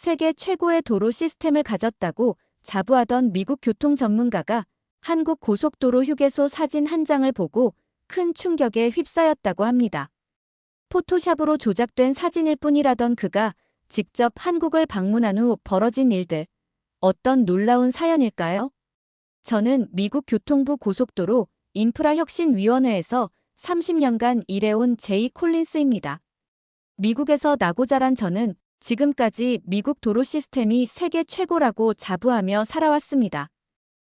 세계 최고의 도로 시스템을 가졌다고 자부하던 미국 교통 전문가가 한국 고속도로 휴게소 사진 한 장을 보고 큰 충격에 휩싸였다고 합니다. 포토샵으로 조작된 사진일 뿐이라던 그가 직접 한국을 방문한 후 벌어진 일들. 어떤 놀라운 사연일까요? 저는 미국 교통부 고속도로 인프라혁신위원회에서 30년간 일해온 제이 콜린스입니다. 미국에서 나고 자란 저는 지금까지 미국 도로 시스템이 세계 최고라고 자부하며 살아왔습니다.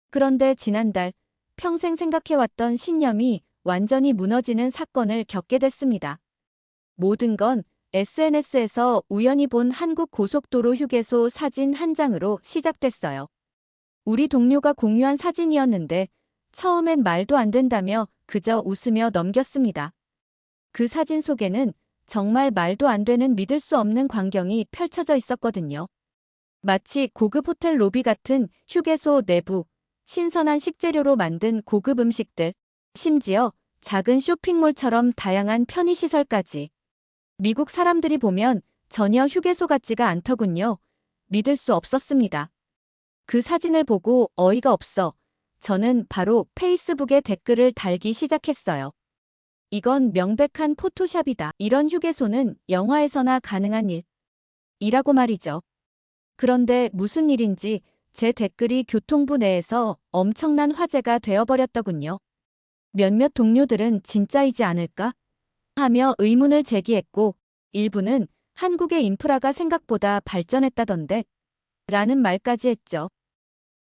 그런데 지난달 평생 생각해왔던 신념이 완전히 무너지는 사건을 겪게 됐습니다. 모든 건 SNS에서 우연히 본 한국 고속도로 휴게소 사진 한 장으로 시작됐어요. 우리 동료가 공유한 사진이었는데 처음엔 말도 안 된다며 그저 웃으며 넘겼습니다. 그 사진 속에는 정말 말도 안 되는 믿을 수 없는 광경이 펼쳐져 있었거든요. 마치 고급 호텔 로비 같은 휴게소 내부, 신선한 식재료로 만든 고급 음식들, 심지어 작은 쇼핑몰처럼 다양한 편의시설까지. 미국 사람들이 보면 전혀 휴게소 같지가 않더군요. 믿을 수 없었습니다. 그 사진을 보고 어이가 없어 저는 바로 페이스북에 댓글을 달기 시작했어요. 이건 명백한 포토샵이다. 이런 휴게소는 영화에서나 가능한 일이라고 말이죠. 그런데 무슨 일인지 제 댓글이 교통부 내에서 엄청난 화제가 되어버렸더군요. 몇몇 동료들은 진짜이지 않을까? 하며 의문을 제기했고, 일부는 한국의 인프라가 생각보다 발전했다던데 라는 말까지 했죠.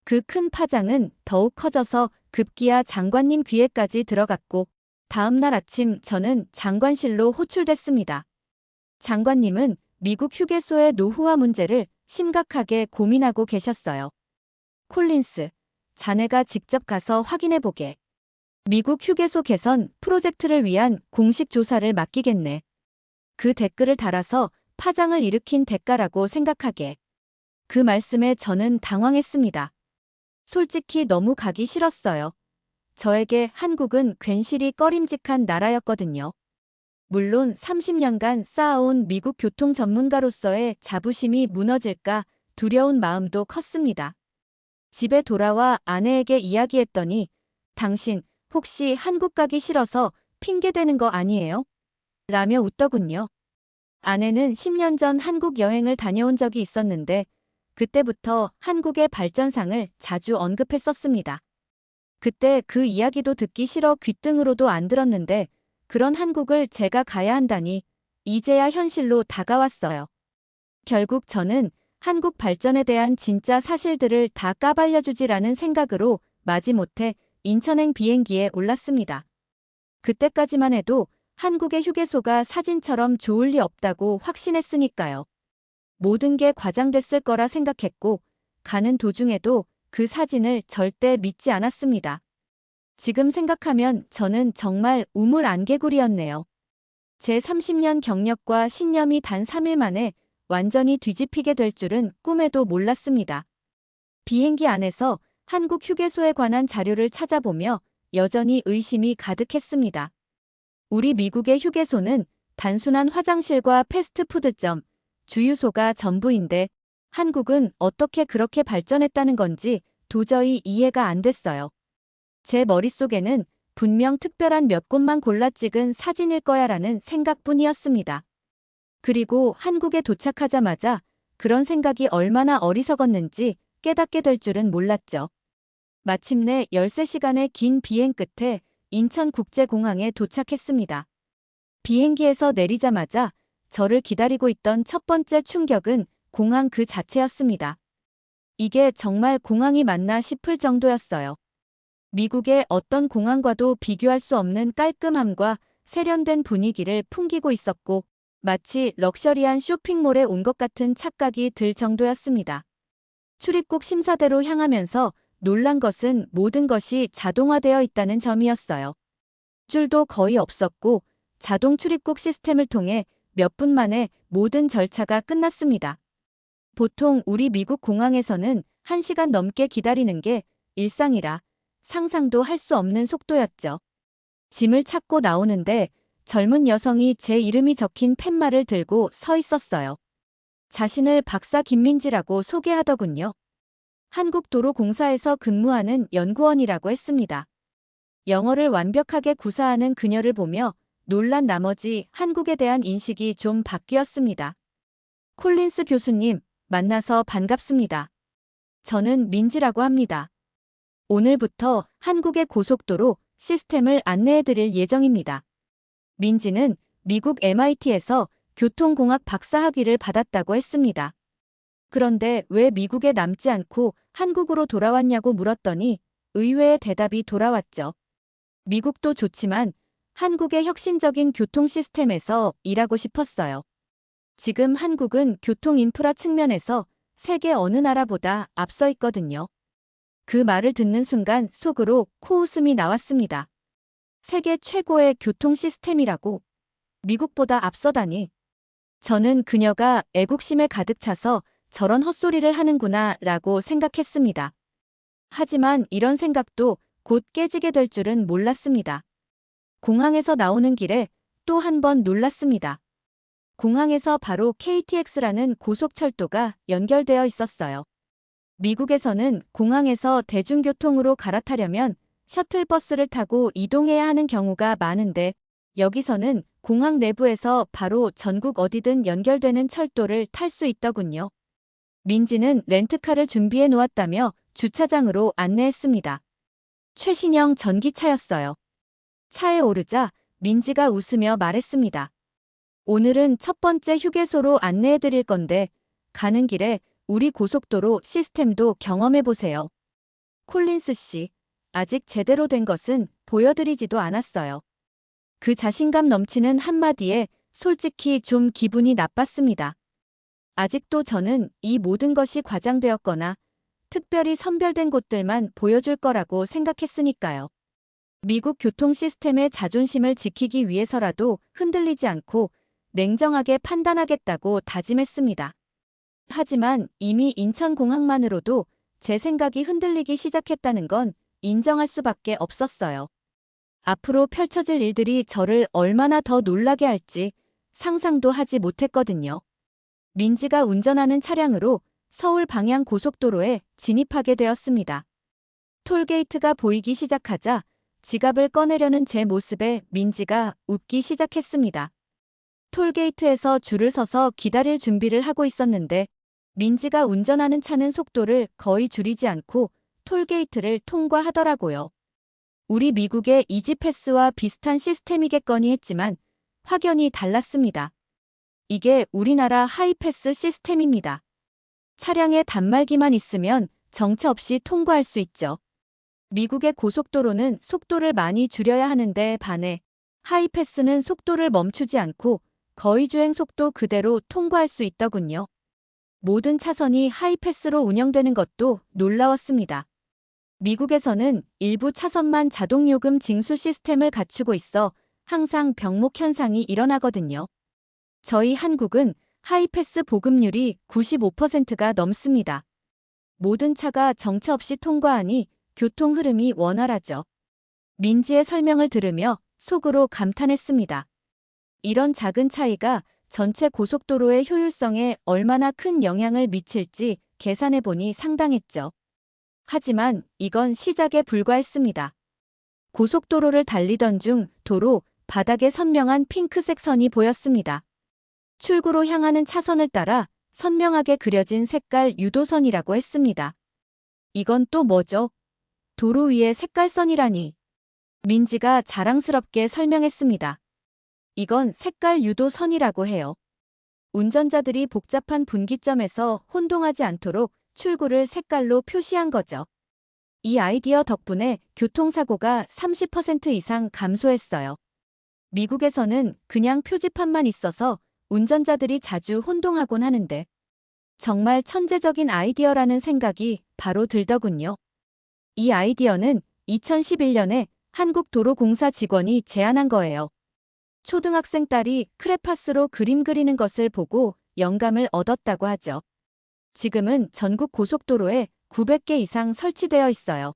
그 큰 파장은 더욱 커져서 급기야 장관님 귀에까지 들어갔고, 다음 날 아침 저는 장관실로 호출됐습니다. 장관님은 미국 휴게소의 노후화 문제를 심각하게 고민하고 계셨어요. 콜린스, 자네가 직접 가서 확인해보게. 미국 휴게소 개선 프로젝트를 위한 공식 조사를 맡기겠네. 그 댓글을 달아서 파장을 일으킨 대가라고 생각하게. 그 말씀에 저는 당황했습니다. 솔직히 너무 가기 싫었어요. 저에게 한국은 괜시리 꺼림직한 나라였거든요. 물론 30년간 쌓아온 미국 교통 전문가로서의 자부심이 무너질까 두려운 마음도 컸습니다. 집에 돌아와 아내에게 이야기했더니 당신 혹시 한국 가기 싫어서 핑계대는 거 아니에요? 라며 웃더군요. 아내는 10년 전 한국 여행을 다녀온 적이 있었는데 그때부터 한국의 발전상을 자주 언급했었습니다. 그때 그 이야기도 듣기 싫어 귓등으로도 안 들었는데 그런 한국을 제가 가야 한다니 이제야 현실로 다가왔어요. 결국 저는 한국 발전에 대한 진짜 사실들을 다 까발려주지라는 생각으로 마지못해 인천행 비행기에 올랐습니다. 그때까지만 해도 한국의 휴게소가 사진처럼 좋을 리 없다고 확신했으니까요. 모든 게 과장됐을 거라 생각했고 가는 도중에도 그 사진을 절대 믿지 않았습니다. 지금 생각하면 저는 정말 우물안개구리였네요. 제 30년 경력과 신념이 단 3일 만에 완전히 뒤집히게 될 줄은 꿈에도 몰랐습니다. 비행기 안에서 한국 휴게소에 관한 자료를 찾아보며 여전히 의심이 가득했습니다. 우리 미국의 휴게소는 단순한 화장실과 패스트푸드점, 주유소가 전부인데 한국은 어떻게 그렇게 발전했다는 건지 도저히 이해가 안 됐어요. 제 머릿속에는 분명 특별한 몇 곳만 골라 찍은 사진일 거야라는 생각뿐이었습니다. 그리고 한국에 도착하자마자 그런 생각이 얼마나 어리석었는지 깨닫게 될 줄은 몰랐죠. 마침내 13시간의 긴 비행 끝에 인천국제공항에 도착했습니다. 비행기에서 내리자마자 저를 기다리고 있던 첫 번째 충격은 공항 그 자체였습니다. 이게 정말 공항이 맞나 싶을 정도였어요. 미국의 어떤 공항과도 비교할 수 없는 깔끔함과 세련된 분위기를 풍기고 있었고 마치 럭셔리한 쇼핑몰에 온 것 같은 착각이 들 정도였습니다. 출입국 심사대로 향하면서 놀란 것은 모든 것이 자동화되어 있다는 점이었어요. 줄도 거의 없었고 자동 출입국 시스템을 통해 몇 분 만에 모든 절차가 끝났습니다. 보통 우리 미국 공항에서는 1시간 넘게 기다리는 게 일상이라 상상도 할 수 없는 속도였죠. 짐을 찾고 나오는데 젊은 여성이 제 이름이 적힌 팻말을 들고 서 있었어요. 자신을 박사 김민지라고 소개하더군요. 한국도로공사에서 근무하는 연구원이라고 했습니다. 영어를 완벽하게 구사하는 그녀를 보며 놀란 나머지 한국에 대한 인식이 좀 바뀌었습니다. 콜린스 교수님, 만나서 반갑습니다. 저는 민지라고 합니다. 오늘부터 한국의 고속도로 시스템을 안내해 드릴 예정입니다. 민지는 미국 MIT에서 교통공학 박사학위를 받았다고 했습니다. 그런데 왜 미국에 남지 않고 한국으로 돌아왔냐고 물었더니 의외의 대답이 돌아왔죠. 미국도 좋지만 한국의 혁신적인 교통 시스템에서 일하고 싶었어요. 지금 한국은 교통 인프라 측면에서 세계 어느 나라보다 앞서 있거든요. 그 말을 듣는 순간 속으로 코웃음이 나왔습니다. 세계 최고의 교통 시스템이라고 미국보다 앞서다니. 저는 그녀가 애국심에 가득 차서 저런 헛소리를 하는구나 라고 생각했습니다. 하지만 이런 생각도 곧 깨지게 될 줄은 몰랐습니다. 공항에서 나오는 길에 또 한 번 놀랐습니다. 공항에서 바로 KTX라는 고속철도가 연결되어 있었어요. 미국에서는 공항에서 대중교통으로 갈아타려면 셔틀버스를 타고 이동해야 하는 경우가 많은데 여기서는 공항 내부에서 바로 전국 어디든 연결되는 철도를 탈 수 있더군요. 민지는 렌트카를 준비해 놓았다며 주차장으로 안내했습니다. 최신형 전기차였어요. 차에 오르자 민지가 웃으며 말했습니다. 오늘은 첫 번째 휴게소로 안내해 드릴 건데 가는 길에 우리 고속도로 시스템도 경험해 보세요. 콜린스 씨, 아직 제대로 된 것은 보여드리지도 않았어요. 그 자신감 넘치는 한마디에 솔직히 좀 기분이 나빴습니다. 아직도 저는 이 모든 것이 과장되었거나 특별히 선별된 곳들만 보여줄 거라고 생각했으니까요. 미국 교통 시스템의 자존심을 지키기 위해서라도 흔들리지 않고 냉정하게 판단하겠다고 다짐했습니다. 하지만 이미 인천공항만으로도 제 생각이 흔들리기 시작했다는 건 인정할 수밖에 없었어요. 앞으로 펼쳐질 일들이 저를 얼마나 더 놀라게 할지 상상도 하지 못했거든요. 민지가 운전하는 차량으로 서울 방향 고속도로에 진입하게 되었습니다. 톨게이트가 보이기 시작하자 지갑을 꺼내려는 제 모습에 민지가 웃기 시작했습니다. 톨게이트에서 줄을 서서 기다릴 준비를 하고 있었는데 민지가 운전하는 차는 속도를 거의 줄이지 않고 톨게이트를 통과하더라고요. 우리 미국의 이지패스와 비슷한 시스템이겠거니 했지만 확연히 달랐습니다. 이게 우리나라 하이패스 시스템입니다. 차량에 단말기만 있으면 정차 없이 통과할 수 있죠. 미국의 고속도로는 속도를 많이 줄여야 하는데 반해 하이패스는 속도를 멈추지 않고 거의 주행 속도 그대로 통과할 수 있더군요. 모든 차선이 하이패스로 운영되는 것도 놀라웠습니다. 미국에서는 일부 차선만 자동요금 징수 시스템을 갖추고 있어 항상 병목 현상이 일어나거든요. 저희 한국은 하이패스 보급률이 95%가 넘습니다. 모든 차가 정차 없이 통과하니 교통 흐름이 원활하죠. 민지의 설명을 들으며 속으로 감탄했습니다. 이런 작은 차이가 전체 고속도로의 효율성에 얼마나 큰 영향을 미칠지 계산해보니 상당했죠. 하지만 이건 시작에 불과했습니다. 고속도로를 달리던 중 도로 바닥에 선명한 핑크색 선이 보였습니다. 출구로 향하는 차선을 따라 선명하게 그려진 색깔 유도선이라고 했습니다. 이건 또 뭐죠? 도로 위에 색깔선이라니. 민지가 자랑스럽게 설명했습니다. 이건 색깔 유도선이라고 해요. 운전자들이 복잡한 분기점에서 혼동하지 않도록 출구를 색깔로 표시한 거죠. 이 아이디어 덕분에 교통사고가 30% 이상 감소했어요. 미국에서는 그냥 표지판만 있어서 운전자들이 자주 혼동하곤 하는데 정말 천재적인 아이디어라는 생각이 바로 들더군요. 이 아이디어는 2011년에 한국도로공사 직원이 제안한 거예요. 초등학생 딸이 크레파스로 그림 그리는 것을 보고 영감을 얻었다고 하죠. 지금은 전국 고속도로에 900개 이상 설치되어 있어요.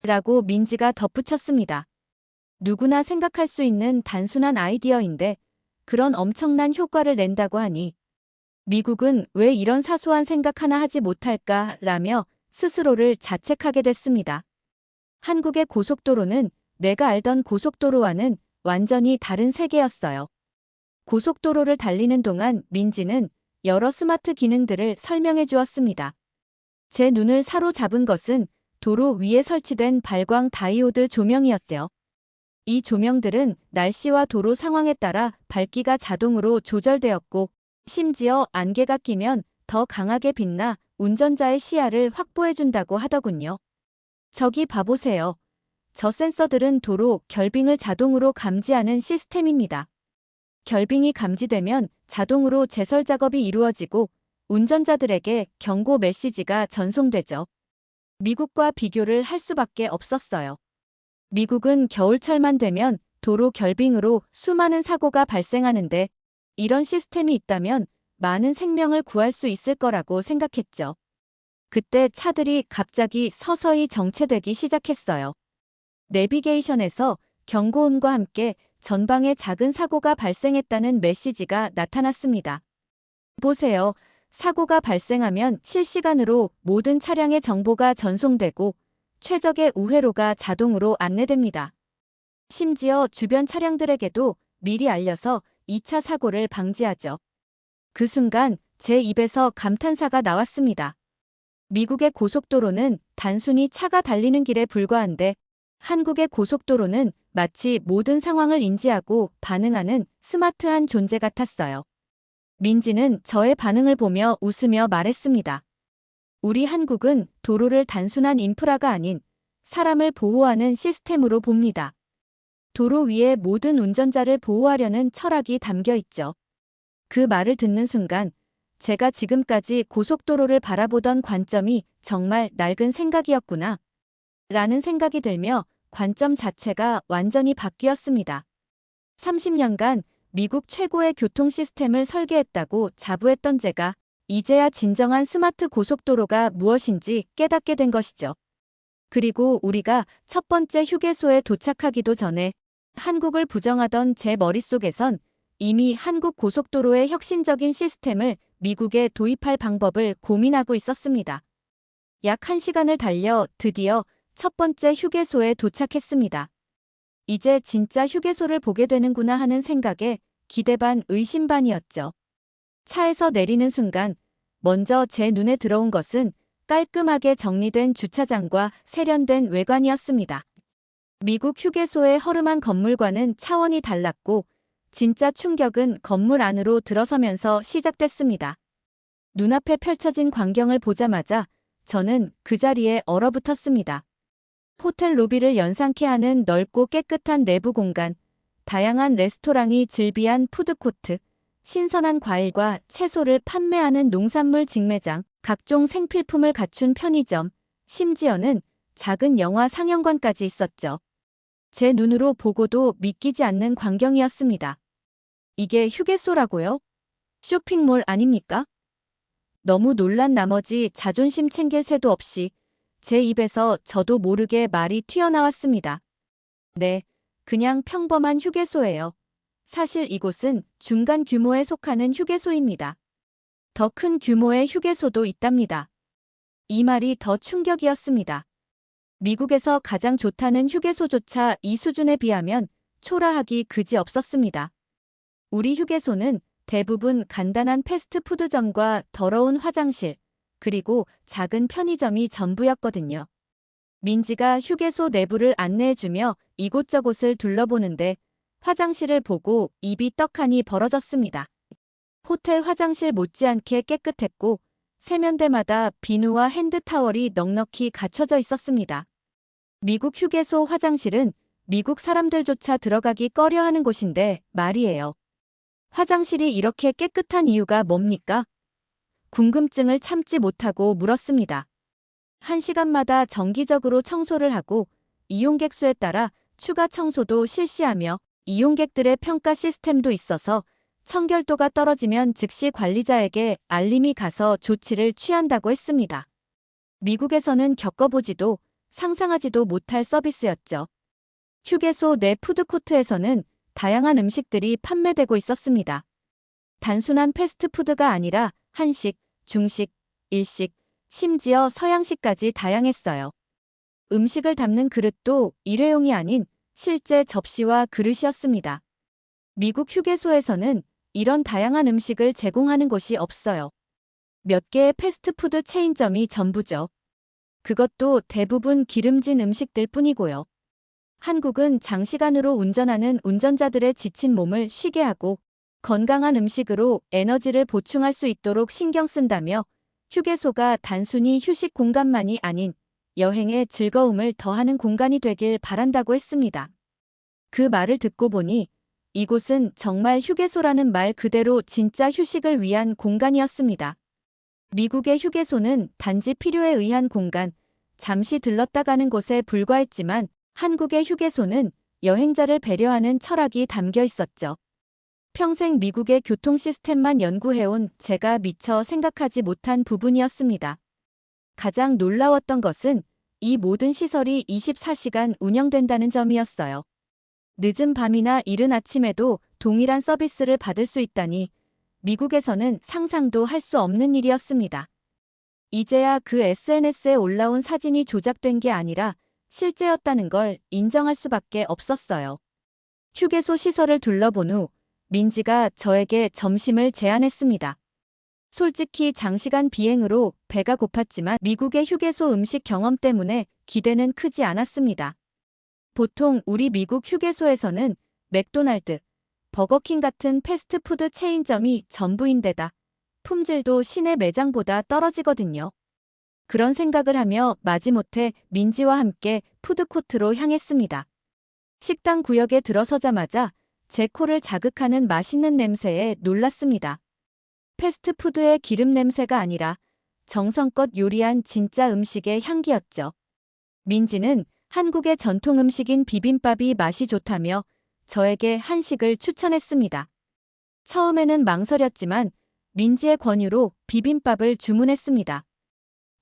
라고 민지가 덧붙였습니다. 누구나 생각할 수 있는 단순한 아이디어인데 그런 엄청난 효과를 낸다고 하니 미국은 왜 이런 사소한 생각 하나 하지 못할까라며 스스로를 자책하게 됐습니다. 한국의 고속도로는 내가 알던 고속도로와는 완전히 다른 세계였어요. 고속도로를 달리는 동안 민지는 여러 스마트 기능들을 설명해 주었습니다. 제 눈을 사로잡은 것은 도로 위에 설치된 발광 다이오드 조명이었어요. 이 조명들은 날씨와 도로 상황에 따라 밝기가 자동으로 조절되었고, 심지어 안개가 끼면 더 강하게 빛나 운전자의 시야를 확보해준다고 하더군요. 저기 봐보세요. 저 센서들은 도로 결빙을 자동으로 감지하는 시스템입니다. 결빙이 감지되면 자동으로 제설 작업이 이루어지고 운전자들에게 경고 메시지가 전송되죠. 미국과 비교를 할 수밖에 없었어요. 미국은 겨울철만 되면 도로 결빙으로 수많은 사고가 발생하는데 이런 시스템이 있다면 많은 생명을 구할 수 있을 거라고 생각했죠. 그때 차들이 갑자기 서서히 정체되기 시작했어요. 내비게이션에서 경고음과 함께 전방에 작은 사고가 발생했다는 메시지가 나타났습니다. 보세요. 사고가 발생하면 실시간으로 모든 차량의 정보가 전송되고 최적의 우회로가 자동으로 안내됩니다. 심지어 주변 차량들에게도 미리 알려서 2차 사고를 방지하죠. 그 순간 제 입에서 감탄사가 나왔습니다. 미국의 고속도로는 단순히 차가 달리는 길에 불과한데 한국의 고속도로는 마치 모든 상황을 인지하고 반응하는 스마트한 존재 같았어요. 민지는 저의 반응을 보며 웃으며 말했습니다. 우리 한국은 도로를 단순한 인프라가 아닌 사람을 보호하는 시스템으로 봅니다. 도로 위에 모든 운전자를 보호하려는 철학이 담겨 있죠. 그 말을 듣는 순간 제가 지금까지 고속도로를 바라보던 관점이 정말 낡은 생각이었구나 라는 생각이 들며 관점 자체가 완전히 바뀌었습니다. 30년간 미국 최고의 교통 시스템을 설계했다고 자부했던 제가 이제야 진정한 스마트 고속도로가 무엇인지 깨닫게 된 것이죠. 그리고 우리가 첫 번째 휴게소에 도착하기도 전에 한국을 부정하던 제 머릿속에선 이미 한국 고속도로의 혁신적인 시스템을 미국에 도입할 방법을 고민하고 있었습니다. 약 1시간을 달려 드디어 첫 번째 휴게소에 도착했습니다. 이제 진짜 휴게소를 보게 되는구나 하는 생각에 기대 반 의심 반이었죠. 차에서 내리는 순간 먼저 제 눈에 들어온 것은 깔끔하게 정리된 주차장과 세련된 외관이었습니다. 미국 휴게소의 허름한 건물과는 차원이 달랐고 진짜 충격은 건물 안으로 들어서면서 시작됐습니다. 눈앞에 펼쳐진 광경을 보자마자 저는 그 자리에 얼어붙었습니다. 호텔 로비를 연상케 하는 넓고 깨끗한 내부 공간, 다양한 레스토랑이 즐비한 푸드코트, 신선한 과일과 채소를 판매하는 농산물 직매장, 각종 생필품을 갖춘 편의점, 심지어는 작은 영화 상영관까지 있었죠. 제 눈으로 보고도 믿기지 않는 광경이었습니다. 이게 휴게소라고요? 쇼핑몰 아닙니까? 너무 놀란 나머지 자존심 챙길 새도 없이 제 입에서 저도 모르게 말이 튀어나왔습니다. 네, 그냥 평범한 휴게소예요. 사실 이곳은 중간 규모에 속하는 휴게소입니다. 더 큰 규모의 휴게소도 있답니다. 이 말이 더 충격이었습니다. 미국에서 가장 좋다는 휴게소조차 이 수준에 비하면 초라하기 그지없었습니다. 우리 휴게소는 대부분 간단한 패스트푸드점과 더러운 화장실, 그리고 작은 편의점이 전부였거든요. 민지가 휴게소 내부를 안내해주며 이곳저곳을 둘러보는데 화장실을 보고 입이 떡하니 벌어졌습니다. 호텔 화장실 못지않게 깨끗했고 세면대마다 비누와 핸드타월이 넉넉히 갖춰져 있었습니다. 미국 휴게소 화장실은 미국 사람들조차 들어가기 꺼려하는 곳인데 말이에요. 화장실이 이렇게 깨끗한 이유가 뭡니까? 궁금증을 참지 못하고 물었습니다. 1시간마다 정기적으로 청소를 하고 이용객 수에 따라 추가 청소도 실시하며 이용객들의 평가 시스템도 있어서 청결도가 떨어지면 즉시 관리자에게 알림이 가서 조치를 취한다고 했습니다. 미국에서는 겪어보지도 상상하지도 못할 서비스였죠. 휴게소 내 푸드코트에서는 다양한 음식들이 판매되고 있었습니다. 단순한 패스트푸드가 아니라 한식, 중식, 일식, 심지어 서양식까지 다양했어요. 음식을 담는 그릇도 일회용이 아닌 실제 접시와 그릇이었습니다. 미국 휴게소에서는 이런 다양한 음식을 제공하는 곳이 없어요. 몇 개의 패스트푸드 체인점이 전부죠. 그것도 대부분 기름진 음식들 뿐이고요. 한국은 장시간으로 운전하는 운전자들의 지친 몸을 쉬게 하고 건강한 음식으로 에너지를 보충할 수 있도록 신경 쓴다며 휴게소가 단순히 휴식 공간만이 아닌 여행의 즐거움을 더하는 공간이 되길 바란다고 했습니다. 그 말을 듣고 보니 이곳은 정말 휴게소라는 말 그대로 진짜 휴식을 위한 공간이었습니다. 미국의 휴게소는 단지 필요에 의한 공간, 잠시 들렀다 가는 곳에 불과했지만 한국의 휴게소는 여행자를 배려하는 철학이 담겨 있었죠. 평생 미국의 교통 시스템만 연구해온 제가 미처 생각하지 못한 부분이었습니다. 가장 놀라웠던 것은 이 모든 시설이 24시간 운영된다는 점이었어요. 늦은 밤이나 이른 아침에도 동일한 서비스를 받을 수 있다니 미국에서는 상상도 할 수 없는 일이었습니다. 이제야 그 SNS에 올라온 사진이 조작된 게 아니라 실제였다는 걸 인정할 수밖에 없었어요. 휴게소 시설을 둘러본 후 민지가 저에게 점심을 제안했습니다. 솔직히 장시간 비행으로 배가 고팠지만 미국의 휴게소 음식 경험 때문에 기대는 크지 않았습니다. 보통 우리 미국 휴게소에서는 맥도날드, 버거킹 같은 패스트푸드 체인점이 전부인데다 품질도 시내 매장보다 떨어지거든요. 그런 생각을 하며 마지못해 민지와 함께 푸드코트로 향했습니다. 식당 구역에 들어서자마자 제 코를 자극하는 맛있는 냄새에 놀랐습니다. 패스트푸드의 기름 냄새가 아니라 정성껏 요리한 진짜 음식의 향기였죠. 민지는 한국의 전통 음식인 비빔밥이 맛이 좋다며 저에게 한식을 추천했습니다. 처음에는 망설였지만 민지의 권유로 비빔밥을 주문했습니다.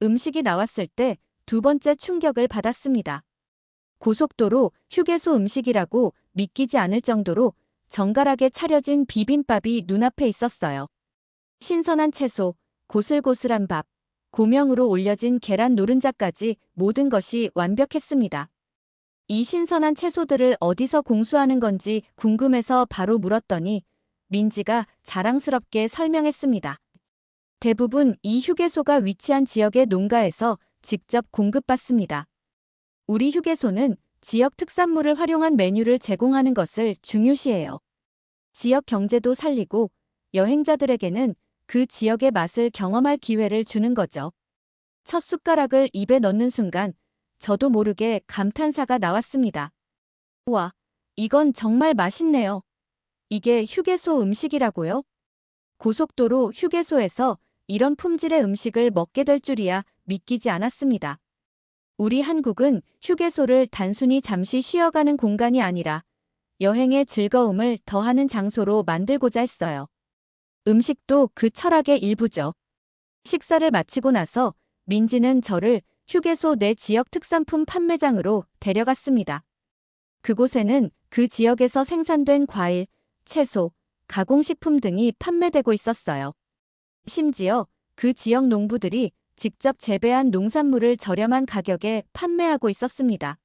음식이 나왔을 때 두 번째 충격을 받았습니다. 고속도로 휴게소 음식이라고 믿기지 않을 정도로 정갈하게 차려진 비빔밥이 눈앞에 있었어요. 신선한 채소, 고슬고슬한 밥, 고명으로 올려진 계란 노른자까지 모든 것이 완벽했습니다. 이 신선한 채소들을 어디서 공수하는 건지 궁금해서 바로 물었더니 민지가 자랑스럽게 설명했습니다. 대부분 이 휴게소가 위치한 지역의 농가에서 직접 공급받습니다. 우리 휴게소는 지역 특산물을 활용한 메뉴를 제공하는 것을 중요시해요. 지역 경제도 살리고 여행자들에게는 그 지역의 맛을 경험할 기회를 주는 거죠. 첫 숟가락을 입에 넣는 순간 저도 모르게 감탄사가 나왔습니다. 우와, 이건 정말 맛있네요. 이게 휴게소 음식이라고요? 고속도로 휴게소에서 이런 품질의 음식을 먹게 될 줄이야 믿기지 않았습니다. 우리 한국은 휴게소를 단순히 잠시 쉬어가는 공간이 아니라 여행의 즐거움을 더하는 장소로 만들고자 했어요. 음식도 그 철학의 일부죠. 식사를 마치고 나서 민지는 저를 휴게소 내 지역 특산품 판매장으로 데려갔습니다. 그곳에는 그 지역에서 생산된 과일, 채소, 가공식품 등이 판매되고 있었어요. 심지어 그 지역 농부들이 직접 재배한 농산물을 저렴한 가격에 판매하고 있었습니다.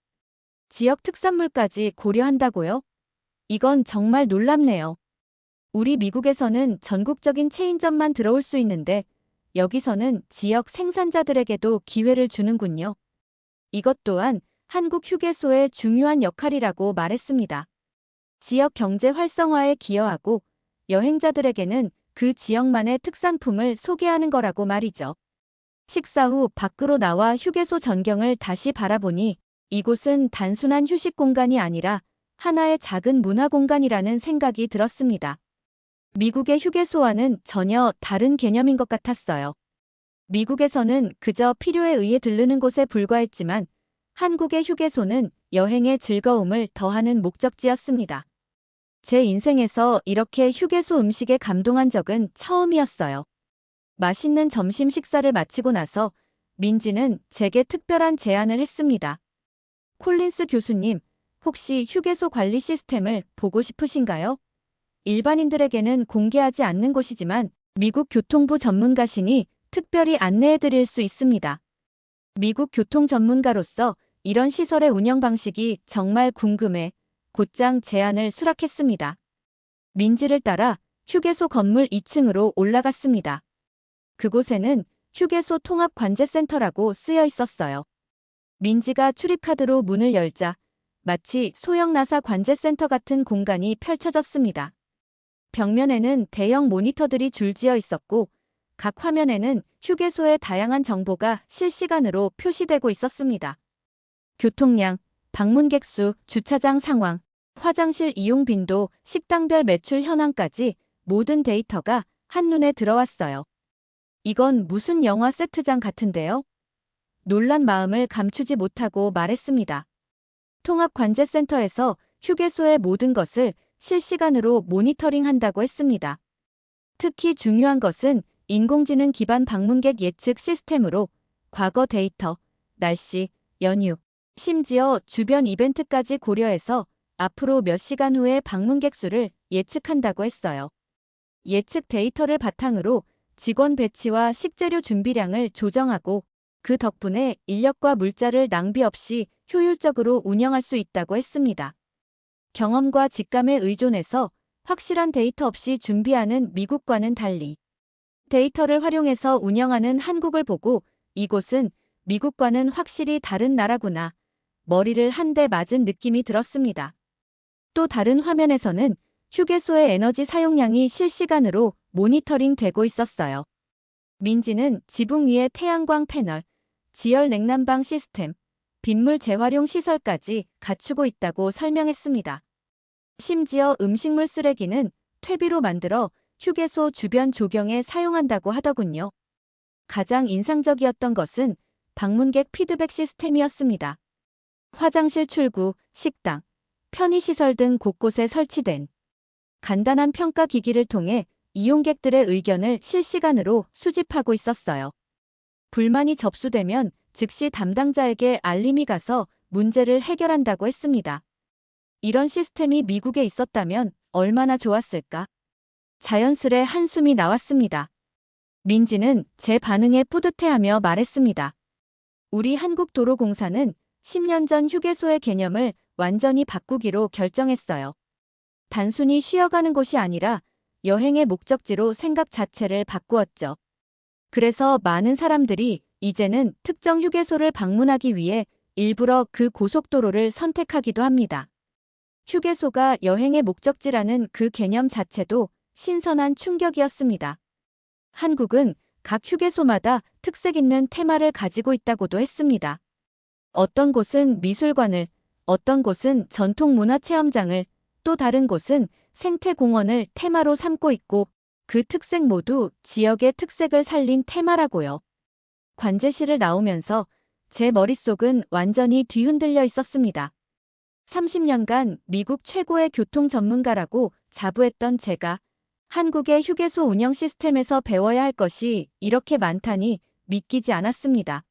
지역 특산물까지 고려한다고요? 이건 정말 놀랍네요. 우리 미국에서는 전국적인 체인점만 들어올 수 있는데 여기서는 지역 생산자들에게도 기회를 주는군요. 이것 또한 한국 휴게소의 중요한 역할이라고 말했습니다. 지역 경제 활성화에 기여하고 여행자들에게는 그 지역만의 특산품을 소개하는 거라고 말이죠. 식사 후 밖으로 나와 휴게소 전경을 다시 바라보니 이곳은 단순한 휴식 공간이 아니라 하나의 작은 문화 공간이라는 생각이 들었습니다. 미국의 휴게소와는 전혀 다른 개념인 것 같았어요. 미국에서는 그저 필요에 의해 들르는 곳에 불과했지만 한국의 휴게소는 여행의 즐거움을 더하는 목적지였습니다. 제 인생에서 이렇게 휴게소 음식에 감동한 적은 처음이었어요. 맛있는 점심 식사를 마치고 나서 민지는 제게 특별한 제안을 했습니다. 콜린스 교수님, 혹시 휴게소 관리 시스템을 보고 싶으신가요? 일반인들에게는 공개하지 않는 곳이지만 미국 교통부 전문가시니 특별히 안내해 드릴 수 있습니다. 미국 교통 전문가로서 이런 시설의 운영 방식이 정말 궁금해 곧장 제안을 수락했습니다. 민지를 따라 휴게소 건물 2층으로 올라갔습니다. 그곳에는 휴게소 통합관제센터라고 쓰여 있었어요. 민지가 출입카드로 문을 열자 마치 소형 나사 관제센터 같은 공간이 펼쳐졌습니다. 벽면에는 대형 모니터들이 줄지어 있었고 각 화면에는 휴게소의 다양한 정보가 실시간으로 표시되고 있었습니다. 교통량, 방문객 수, 주차장 상황, 화장실 이용 빈도, 식당별 매출 현황까지 모든 데이터가 한눈에 들어왔어요. 이건 무슨 영화 세트장 같은데요? 놀란 마음을 감추지 못하고 말했습니다. 통합관제센터에서 휴게소의 모든 것을 실시간으로 모니터링한다고 했습니다. 특히 중요한 것은 인공지능 기반 방문객 예측 시스템으로 과거 데이터, 날씨, 연휴, 심지어 주변 이벤트까지 고려해서 앞으로 몇 시간 후의 방문객 수를 예측한다고 했어요. 예측 데이터를 바탕으로 직원 배치와 식재료 준비량을 조정하고 그 덕분에 인력과 물자를 낭비 없이 효율적으로 운영할 수 있다고 했습니다. 경험과 직감에 의존해서 확실한 데이터 없이 준비하는 미국과는 달리 데이터를 활용해서 운영하는 한국을 보고 이곳은 미국과는 확실히 다른 나라구나. 머리를 한 대 맞은 느낌이 들었습니다. 또 다른 화면에서는 휴게소의 에너지 사용량이 실시간으로 모니터링 되고 있었어요. 민지는 지붕 위에 태양광 패널, 지열 냉난방 시스템, 빗물 재활용 시설까지 갖추고 있다고 설명했습니다. 심지어 음식물 쓰레기는 퇴비로 만들어 휴게소 주변 조경에 사용한다고 하더군요. 가장 인상적이었던 것은 방문객 피드백 시스템이었습니다. 화장실 출구, 식당, 편의시설 등 곳곳에 설치된 간단한 평가 기기를 통해 이용객들의 의견을 실시간으로 수집하고 있었어요. 불만이 접수되면 즉시 담당자에게 알림이 가서 문제를 해결한다고 했습니다. 이런 시스템이 미국에 있었다면 얼마나 좋았을까? 자연스레 한숨이 나왔습니다. 민지는 제 반응에 뿌듯해하며 말했습니다. 우리 한국도로공사는 10년 전 휴게소의 개념을 완전히 바꾸기로 결정했어요. 단순히 쉬어가는 곳이 아니라 여행의 목적지로 생각 자체를 바꾸었죠. 그래서 많은 사람들이 이제는 특정 휴게소를 방문하기 위해 일부러 그 고속도로를 선택하기도 합니다. 휴게소가 여행의 목적지라는 그 개념 자체도 신선한 충격이었습니다. 한국은 각 휴게소마다 특색 있는 테마를 가지고 있다고도 했습니다. 어떤 곳은 미술관을, 어떤 곳은 전통문화체험장을, 또 다른 곳은 생태공원을 테마로 삼고 있고 그 특색 모두 지역의 특색을 살린 테마라고요. 관제실을 나오면서 제 머릿속은 완전히 뒤흔들려 있었습니다. 30년간 미국 최고의 교통 전문가라고 자부했던 제가 한국의 휴게소 운영 시스템에서 배워야 할 것이 이렇게 많다니 믿기지 않았습니다.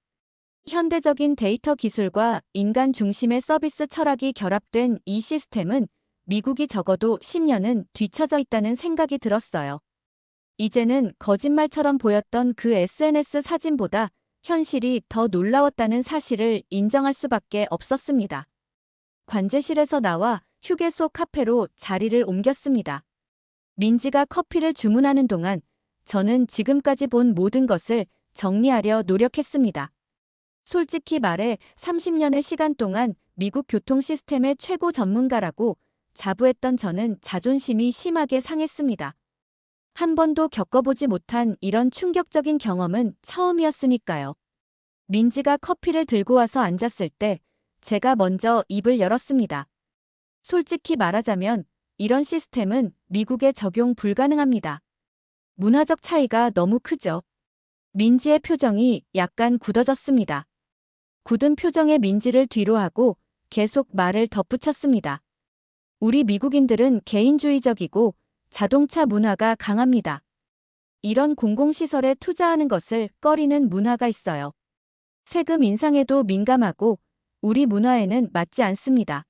현대적인 데이터 기술과 인간 중심의 서비스 철학이 결합된 이 시스템은 미국이 적어도 10년은 뒤처져 있다는 생각이 들었어요. 이제는 거짓말처럼 보였던 그 SNS 사진보다 현실이 더 놀라웠다는 사실을 인정할 수밖에 없었습니다. 관제실에서 나와 휴게소 카페로 자리를 옮겼습니다. 민지가 커피를 주문하는 동안 저는 지금까지 본 모든 것을 정리하려 노력했습니다. 솔직히 말해 30년의 시간 동안 미국 교통 시스템의 최고 전문가라고 자부했던 저는 자존심이 심하게 상했습니다. 한 번도 겪어보지 못한 이런 충격적인 경험은 처음이었으니까요. 민지가 커피를 들고 와서 앉았을 때 제가 먼저 입을 열었습니다. 솔직히 말하자면 이런 시스템은 미국에 적용 불가능합니다. 문화적 차이가 너무 크죠. 민지의 표정이 약간 굳어졌습니다. 굳은 표정의 민지를 뒤로 하고 계속 말을 덧붙였습니다. 우리 미국인들은 개인주의적이고 자동차 문화가 강합니다. 이런 공공시설에 투자하는 것을 꺼리는 문화가 있어요. 세금 인상에도 민감하고 우리 문화에는 맞지 않습니다.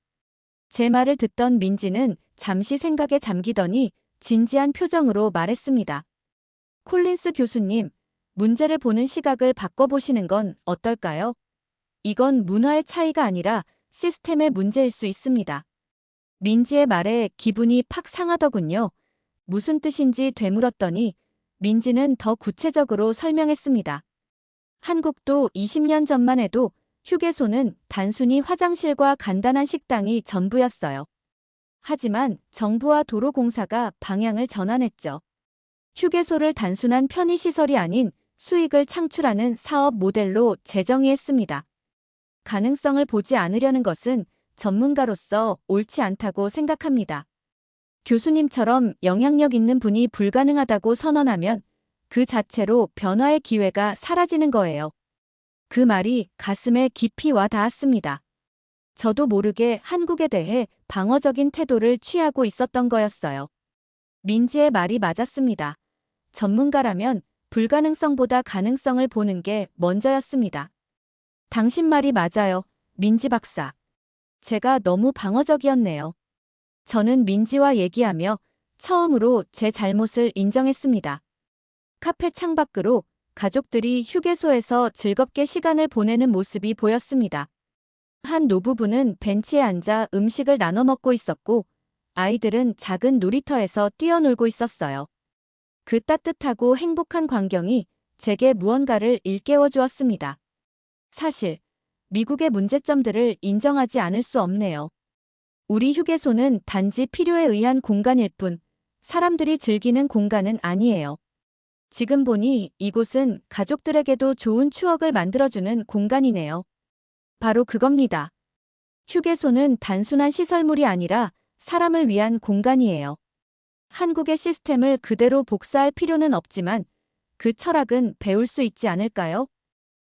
제 말을 듣던 민지는 잠시 생각에 잠기더니 진지한 표정으로 말했습니다. 콜린스 교수님, 문제를 보는 시각을 바꿔보시는 건 어떨까요? 이건 문화의 차이가 아니라 시스템의 문제일 수 있습니다. 민지의 말에 기분이 팍 상하더군요. 무슨 뜻인지 되물었더니 민지는 더 구체적으로 설명했습니다. 한국도 20년 전만 해도 휴게소는 단순히 화장실과 간단한 식당이 전부였어요. 하지만 정부와 도로공사가 방향을 전환했죠. 휴게소를 단순한 편의시설이 아닌 수익을 창출하는 사업 모델로 재정의했습니다. 가능성을 보지 않으려는 것은 전문가로서 옳지 않다고 생각합니다. 교수님처럼 영향력 있는 분이 불가능하다고 선언하면 그 자체로 변화의 기회가 사라지는 거예요. 그 말이 가슴에 깊이 와 닿았습니다. 저도 모르게 한국에 대해 방어적인 태도를 취하고 있었던 거였어요. 민지의 말이 맞았습니다. 전문가라면 불가능성보다 가능성을 보는 게 먼저였습니다. 당신 말이 맞아요, 민지 박사. 제가 너무 방어적이었네요. 저는 민지와 얘기하며 처음으로 제 잘못을 인정했습니다. 카페 창밖으로 가족들이 휴게소에서 즐겁게 시간을 보내는 모습이 보였습니다. 한 노부부는 벤치에 앉아 음식을 나눠 먹고 있었고 아이들은 작은 놀이터에서 뛰어놀고 있었어요. 그 따뜻하고 행복한 광경이 제게 무언가를 일깨워 주었습니다. 사실 미국의 문제점들을 인정하지 않을 수 없네요. 우리 휴게소는 단지 필요에 의한 공간일 뿐 사람들이 즐기는 공간은 아니에요. 지금 보니 이곳은 가족들에게도 좋은 추억을 만들어주는 공간이네요. 바로 그겁니다. 휴게소는 단순한 시설물이 아니라 사람을 위한 공간이에요. 한국의 시스템을 그대로 복사할 필요는 없지만 그 철학은 배울 수 있지 않을까요?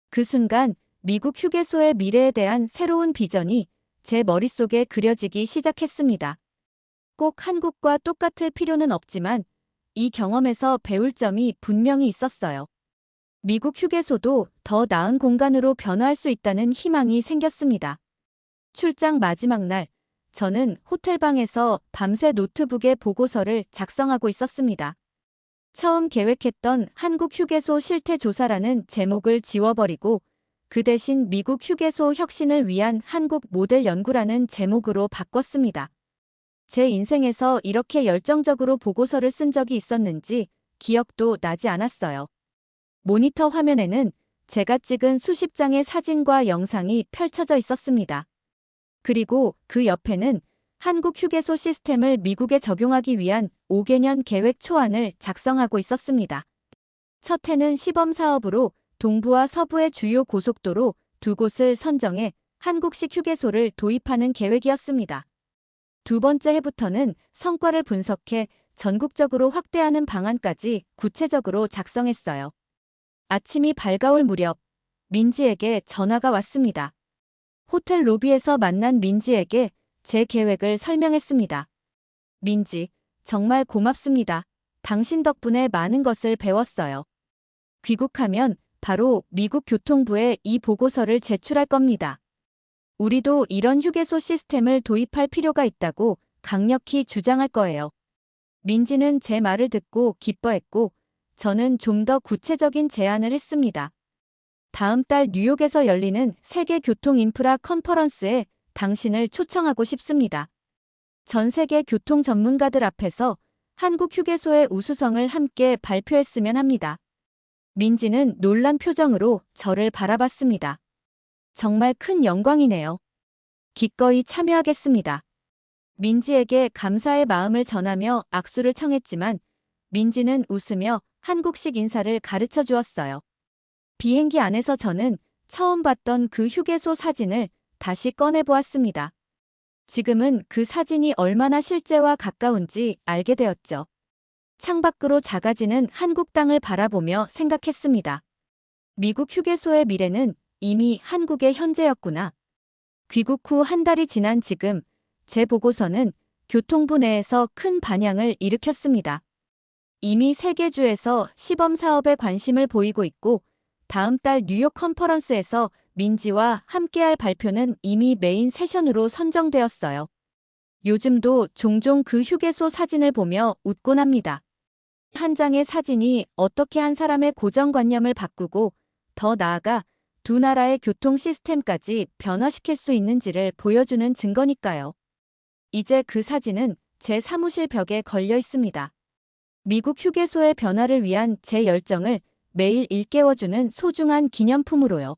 그 순간 미국 휴게소의 미래에 대한 새로운 비전이 제 머릿속에 그려지기 시작했습니다. 꼭 한국과 똑같을 필요는 없지만 이 경험에서 배울 점이 분명히 있었어요. 미국 휴게소도 더 나은 공간으로 변화할 수 있다는 희망이 생겼습니다. 출장 마지막 날, 저는 호텔방에서 밤새 노트북에 보고서를 작성하고 있었습니다. 처음 계획했던 한국 휴게소 실태 조사라는 제목을 지워버리고 그 대신 미국 휴게소 혁신을 위한 한국 모델 연구라는 제목으로 바꿨습니다. 제 인생에서 이렇게 열정적으로 보고서를 쓴 적이 있었는지 기억도 나지 않았어요. 모니터 화면에는 제가 찍은 수십 장의 사진과 영상이 펼쳐져 있었습니다. 그리고 그 옆에는 한국 휴게소 시스템을 미국에 적용하기 위한 5개년 계획 초안을 작성하고 있었습니다. 첫 해는 시범 사업으로 동부와 서부의 주요 고속도로 두 곳을 선정해 한국식 휴게소를 도입하는 계획이었습니다. 두 번째 해부터는 성과를 분석해 전국적으로 확대하는 방안까지 구체적으로 작성했어요. 아침이 밝아올 무렵 민지에게 전화가 왔습니다. 호텔 로비에서 만난 민지에게 제 계획을 설명했습니다. 민지, 정말 고맙습니다. 당신 덕분에 많은 것을 배웠어요. 귀국하면 바로 미국 교통부에 이 보고서를 제출할 겁니다. 우리도 이런 휴게소 시스템을 도입할 필요가 있다고 강력히 주장할 거예요. 민지는 제 말을 듣고 기뻐했고 저는 좀 더 구체적인 제안을 했습니다. 다음 달 뉴욕에서 열리는 세계 교통 인프라 컨퍼런스에 당신을 초청하고 싶습니다. 전 세계 교통 전문가들 앞에서 한국 휴게소의 우수성을 함께 발표했으면 합니다. 민지는 놀란 표정으로 저를 바라봤습니다. 정말 큰 영광이네요. 기꺼이 참여하겠습니다. 민지에게 감사의 마음을 전하며 악수를 청했지만 민지는 웃으며 한국식 인사를 가르쳐 주었어요. 비행기 안에서 저는 처음 봤던 그 휴게소 사진을 다시 꺼내보았습니다. 지금은 그 사진이 얼마나 실제와 가까운지 알게 되었죠. 창밖으로 작아지는 한국 땅을 바라보며 생각했습니다. 미국 휴게소의 미래는 이미 한국의 현재였구나. 귀국 후 한 달이 지난 지금 제 보고서는 교통부 내에서 큰 반향을 일으켰습니다. 이미 세계주에서 시범 사업에 관심을 보이고 있고 다음 달 뉴욕 컨퍼런스에서 민지와 함께할 발표는 이미 메인 세션으로 선정되었어요. 요즘도 종종 그 휴게소 사진을 보며 웃곤 합니다. 한 장의 사진이 어떻게 한 사람의 고정관념을 바꾸고 더 나아가 두 나라의 교통 시스템까지 변화시킬 수 있는지를 보여주는 증거니까요. 이제 그 사진은 제 사무실 벽에 걸려 있습니다. 미국 휴게소의 변화를 위한 제 열정을 매일 일깨워주는 소중한 기념품으로요.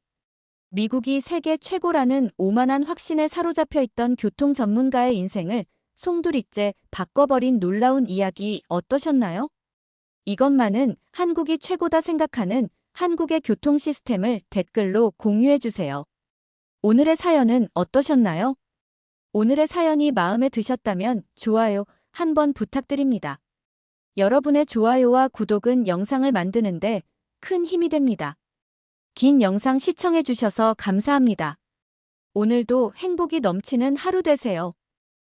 미국이 세계 최고라는 오만한 확신에 사로잡혀 있던 교통 전문가의 인생을 송두리째 바꿔버린 놀라운 이야기 어떠셨나요? 이것만은 한국이 최고다 생각하는 한국의 교통 시스템을 댓글로 공유해주세요. 오늘의 사연은 어떠셨나요? 오늘의 사연이 마음에 드셨다면 좋아요 한번 부탁드립니다. 여러분의 좋아요와 구독은 영상을 만드는데 큰 힘이 됩니다. 긴 영상 시청해주셔서 감사합니다. 오늘도 행복이 넘치는 하루 되세요.